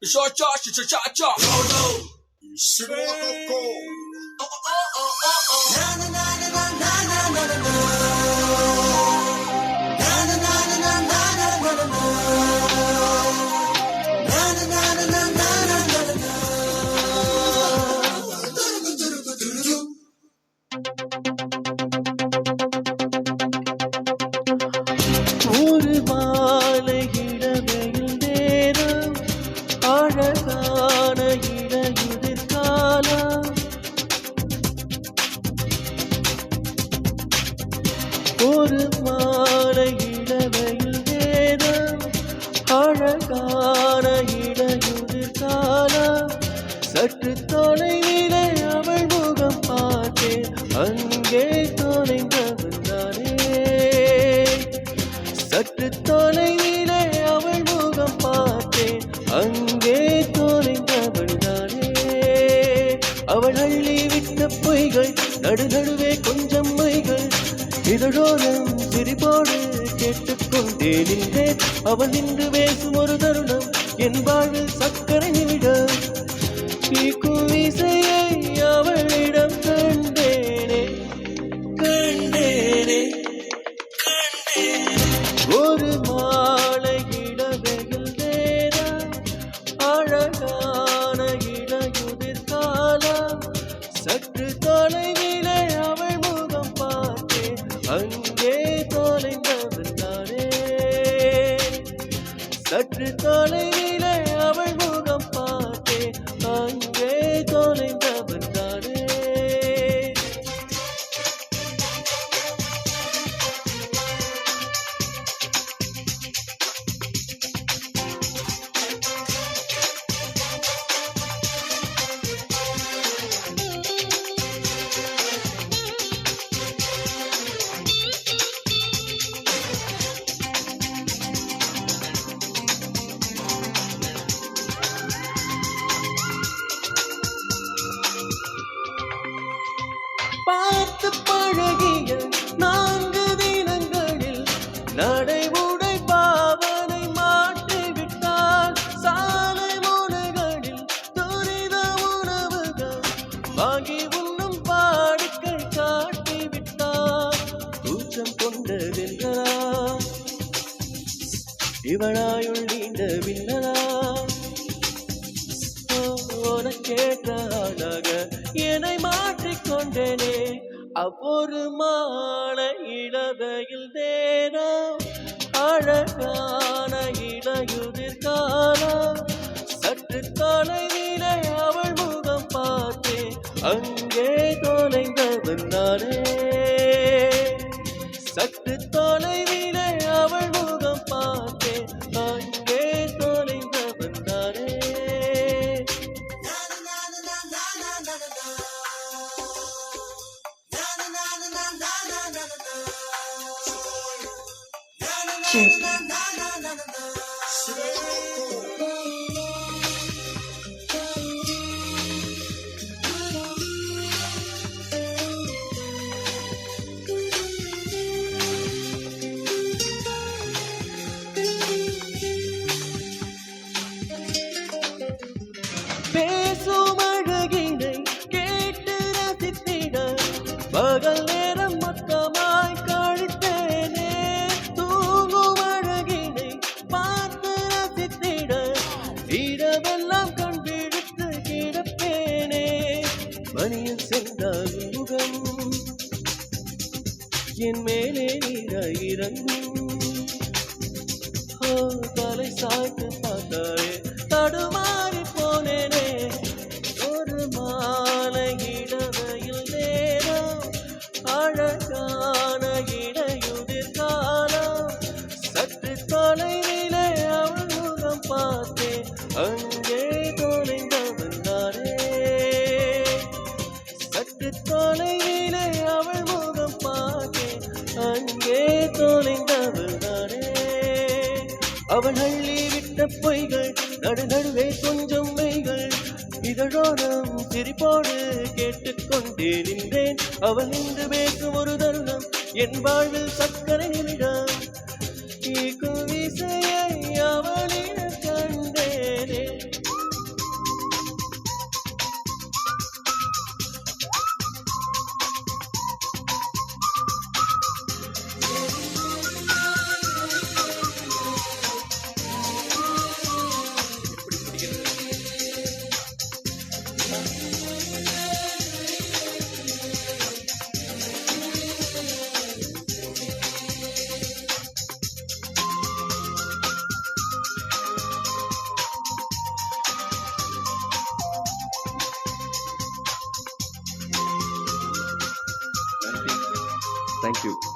Cha-cha-cha-cha-cha-cha. ஒரு மாலை இளமையில் நேரம் அழகான இடையுதிர் காலம் ஒரு மாலை இளமையில் நேரம் அழகான இடையுதிர் காலம் சற்று தொலைவிலே அவள் முகம் பார்த்தேன் அங்கே தொலைந்தவன் தானே சற்று தொலைவிலே அவள் முகம் பார்த்தேன் அங்கே தொலைந்தவள் தானே அவள் அள்ளி விட்ட பொய்கள் நடுநடுவே கொஞ்சம் மைகள் இதழோரம் சிரிப்போடு கேட்டுக்கொண்டே நின்றேன் அவள் நின்று பேசும் ஒரு தருணம் என் வாழ்வில் சக்கரை நிமிடம் இசையை அவளிடம் கண்டேனே கண்டேனே ஒரு மாலை இளமையில் நேரம் அழகான இடையுதிர் காலம் சற்று தொலைவிலே அவள் முகம் பார்த்தேன் அங்கே தொலைந்தவன் தானே சற்று தொலைவிலே அவள் முகம் பார்த்தேன் அங்கே தொலைந்தவன் தானே பார்த்து பழகிய 4 தினங்களில் நடை உடை பாவனை மாற்றிவிட்டால் சாலை முனைகளில் துரித உணவுகள் வாங்கி உண்ணும் வாடிக்கை காட்டிவிட்டால் கூச்சம் கொண்டதென்றா இவளாயுள் நீண்ட விண்ணலா கேட்ட ஆளாக என்னை மாற்றிக்கொண்டேனே அவ்வொரு மாலை இளமையில் நேரம் அழகான இடையுதிர் காலம் சற்று தொலைவிலே அவள் முகம் பார்த்தேன் அங்கே தொலைந்தவன் தானே சற்று தொலைவிலே அவள் முகம் பார்த்தேன் அங்கே தொலைந்தவன் தானே பேசும் அழகினை கேட்டு ரசித்திட பகல் நேரம் மொத்தமாய் கழித்தேனே தூங்கும் அழகினை பார்த்து ரசித்திட இரவெல்லாம் கண் விழித்து கிடப்பேனே மணியில் சென்றால் முகம் என் மேலே இறங்கும் தலை சாய்த்து பார்த்தாலே தடுமாறி போனேனே ஒரு மாலை இளமையில் நேரம் அழகான இடையுதிர் காலம் சற்று தொலைவிலே அவள் முகம் பார்த்தேன் அங்கே தொலைந்தவன் தானே சற்று தொலைவிலே அவள் முகம் பார்த்தேன் அங்கே தொலைந்தவள் தானே அவள் அள்ளி விட்ட பொய்கள் நடுநடுவே கொஞ்சம் மெய்கள் இதழோரம் சிரிப்போடு கேட்டுக்கொண்டே நின்றேன் அவள் நின்று பேசும் ஒரு தருணம் என் வாழ்வில் சக்கரை நிமிடம் இசையை அவளிடம் கண்டேன் தேங்க்யூ.